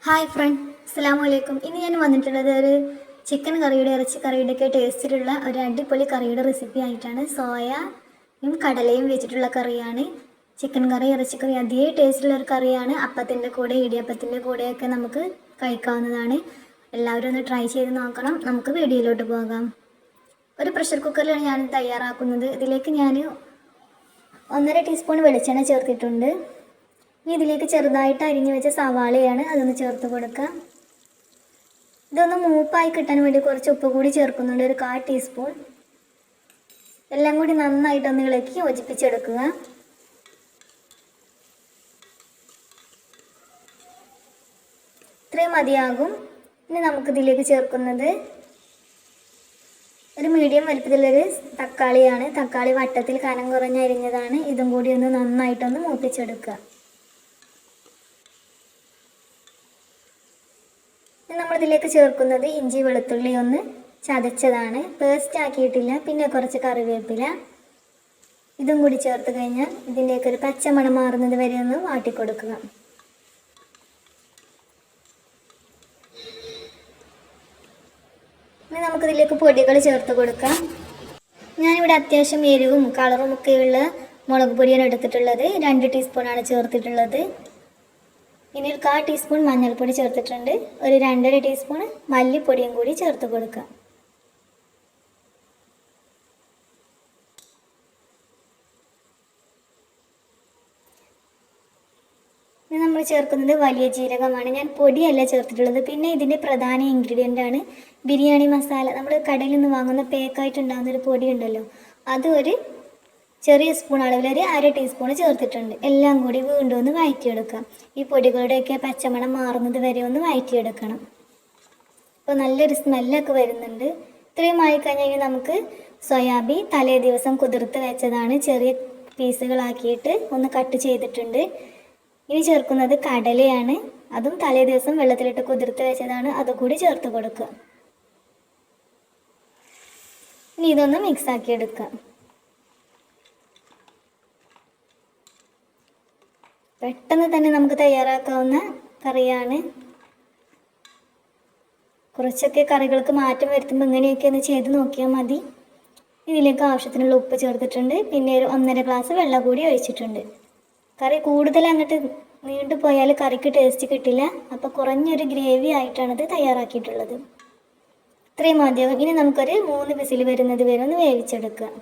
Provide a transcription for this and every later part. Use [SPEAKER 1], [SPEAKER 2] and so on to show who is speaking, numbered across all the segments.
[SPEAKER 1] Hi front, അസ്സലാമലൈക്കും. ഇന്ന് ഞാൻ വന്നിട്ടുള്ളത് ഒരു ചിക്കൻ കറിയുടെ ഇറച്ചി കറിയുടെ ഒക്കെ ടേസ്റ്റിലുള്ള ഒരു അടിപൊളി കറിയുടെ റെസിപ്പി ആയിട്ടാണ്. സോയയും കടലയും വെച്ചിട്ടുള്ള കറിയാണ്. ചിക്കൻ കറി, ഇറച്ചിക്കറി അതേ ടേസ്റ്റുള്ള ഒരു കറിയാണ്. അപ്പത്തിൻ്റെ കൂടെ, ഇടിയപ്പത്തിൻ്റെ കൂടെയൊക്കെ നമുക്ക് കഴിക്കാവുന്നതാണ്. എല്ലാവരും ഒന്ന് ട്രൈ ചെയ്ത് നോക്കണം. നമുക്ക് വീഡിയോയിലോട്ട് പോകാം. ഒരു പ്രഷർ കുക്കറിലാണ് ഞാൻ തയ്യാറാക്കുന്നത്. ഇതിലേക്ക് ഞാൻ 1.5 ടീസ്പൂൺ വെളിച്ചെണ്ണ ചേർത്തിട്ടുണ്ട്. ഇനി ഇതിലേക്ക് ചെറുതായിട്ട് അരിഞ്ഞു വെച്ച സവാളയാണ്, അതൊന്ന് ചേർത്ത് കൊടുക്കാം. ഇതൊന്ന് മൂപ്പായി കിട്ടാൻ വേണ്ടി കുറച്ച് ഉപ്പ് കൂടി ചേർക്കുന്നുണ്ട്, ഒരു 1/4 ടീസ്പൂൺ. എല്ലാം കൂടി നന്നായിട്ടൊന്ന് ഇളക്കി യോജിപ്പിച്ചെടുക്കുക. ഇത്രയും മതിയാകും. ഇനി നമുക്കിതിലേക്ക് ചേർക്കുന്നത് ഒരു മീഡിയം വലുപ്പത്തിലൊരു തക്കാളിയാണ്. തക്കാളി വട്ടത്തിൽ കനം കുറഞ്ഞ് അരിഞ്ഞതാണ്. ഇതും കൂടി ഒന്ന് നന്നായിട്ടൊന്ന് മൂപ്പിച്ചെടുക്കുക. നമ്മളിതിലേക്ക് ചേർക്കുന്നത് ഇഞ്ചി വെളുത്തുള്ളി ഒന്ന് ചതച്ചതാണ്, പേസ്റ്റ് ആക്കിയിട്ടില്ല. പിന്നെ കുറച്ച് കറിവേപ്പില, ഇതും കൂടി ചേർത്ത് കഴിഞ്ഞാൽ ഇതിൻ്റെയൊക്കെ ഒരു പച്ചമണം മാറുന്നത് വരെ ഒന്ന് വാട്ടിക്കൊടുക്കുക. ഇനി നമുക്കിതിലേക്ക് പൊടികൾ ചേർത്ത് കൊടുക്കാം. ഞാനിവിടെ അത്യാവശ്യം എരിവും കളറും ഒക്കെയുള്ള മുളക് പൊടിയാണ് എടുത്തിട്ടുള്ളത്. 2 ടീസ്പൂണാണ് ചേർത്തിട്ടുള്ളത്. ഇനി ഒരു 1/4 ടീസ്പൂൺ മഞ്ഞൾപ്പൊടി ചേർത്തിട്ടുണ്ട്. ഒരു 2.5 ടീസ്പൂൺ മല്ലിപ്പൊടിയും കൂടി ചേർത്ത് കൊടുക്കാം. ഇനി നമ്മൾ ചേർക്കുന്നത് വലിയ ജീരകമാണ്. ഞാൻ പൊടിയല്ല ചേർത്തിട്ടുള്ളത്. പിന്നെ ഇതിൻ്റെ പ്രധാന ഇൻഗ്രീഡിയൻ്റ് ആണ് ബിരിയാണി മസാല. നമ്മൾ കടയിൽ നിന്ന് വാങ്ങുന്ന പേക്കായിട്ടുണ്ടാകുന്നൊരു പൊടി ഉണ്ടല്ലോ, അത് ഒരു ചെറിയ സ്പൂൺ അളവിലൊരു 1/2 ടീസ്പൂൺ ചേർത്തിട്ടുണ്ട്. എല്ലാം കൂടി വീണ്ടും ഒന്ന് വഴറ്റിയെടുക്കാം. ഈ പൊടികളുടെയൊക്കെ പച്ചമണം മാറുന്നത് വരെ ഒന്ന് വഴറ്റിയെടുക്കണം. അപ്പോൾ നല്ലൊരു സ്മെല്ലൊക്കെ വരുന്നുണ്ട്. ഇത്രയും ആയിക്കഴിഞ്ഞാൽ നമുക്ക് സോയാബീൻ തലേ ദിവസം കുതിർത്ത് വെച്ചതാണ്, ചെറിയ പീസുകളാക്കിയിട്ട് ഒന്ന് കട്ട് ചെയ്തിട്ടുണ്ട്. ഇനി ചേർക്കുന്നത് കടലയാണ്. അതും തലേ ദിവസം വെള്ളത്തിലിട്ട് കുതിർത്ത് വെച്ചതാണ്, അതുകൂടി ചേർത്ത് കൊടുക്കുക. ഇനി ഇതൊന്ന് മിക്സാക്കി എടുക്കാം. പെട്ടെന്ന് തന്നെ നമുക്ക് തയ്യാറാക്കാവുന്ന കറിയാണ്. കുറച്ചൊക്കെ കറികൾക്ക് മാറ്റം വരുത്തുമ്പോൾ ഇങ്ങനെയൊക്കെ ഒന്ന് ചെയ്ത് നോക്കിയാൽ മതി. ഇതിലേക്ക് ആവശ്യത്തിനുള്ള ഉപ്പ് ചേർത്തിട്ടുണ്ട്. പിന്നെ ഒരു 1.5 ഗ്ലാസ് വെള്ളം കൂടി ഒഴിച്ചിട്ടുണ്ട്. കറി കൂടുതൽ അങ്ങോട്ട് നീണ്ടു പോയാൽ കറിക്ക് ടേസ്റ്റ് കിട്ടില്ല. അപ്പോൾ കുറഞ്ഞൊരു ഗ്രേവി ആയിട്ടാണിത് തയ്യാറാക്കിയിട്ടുള്ളത്. ഇത്രയും മതിയാകും. ഇനി നമുക്കൊരു 3 വിസിൽ വരുന്നത് വരെ ഒന്ന് വേവിച്ചെടുക്കുക.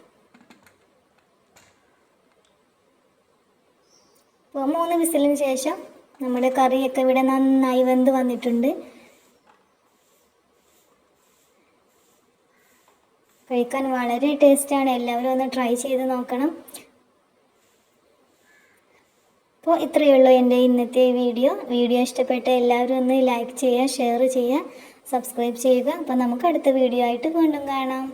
[SPEAKER 1] അപ്പോൾ 3 വിസിലിന് ശേഷം നമ്മുടെ കറിയൊക്കെ ഇവിടെ നന്നായി വെന്ത് വന്നിട്ടുണ്ട്. കഴിക്കാൻ വളരെ ടേസ്റ്റാണ്. എല്ലാവരും ഒന്ന് ട്രൈ ചെയ്ത് നോക്കണം. അപ്പോൾ ഇത്രയേ ഉള്ളൂ എൻ്റെ ഇന്നത്തെ വീഡിയോ ഇഷ്ടപ്പെട്ട എല്ലാവരും ഒന്ന് ലൈക്ക് ചെയ്യുക, ഷെയർ ചെയ്യുക, സബ്സ്ക്രൈബ് ചെയ്യുക. അപ്പോൾ നമുക്ക് അടുത്ത വീഡിയോ ആയിട്ട് വീണ്ടും കാണാം.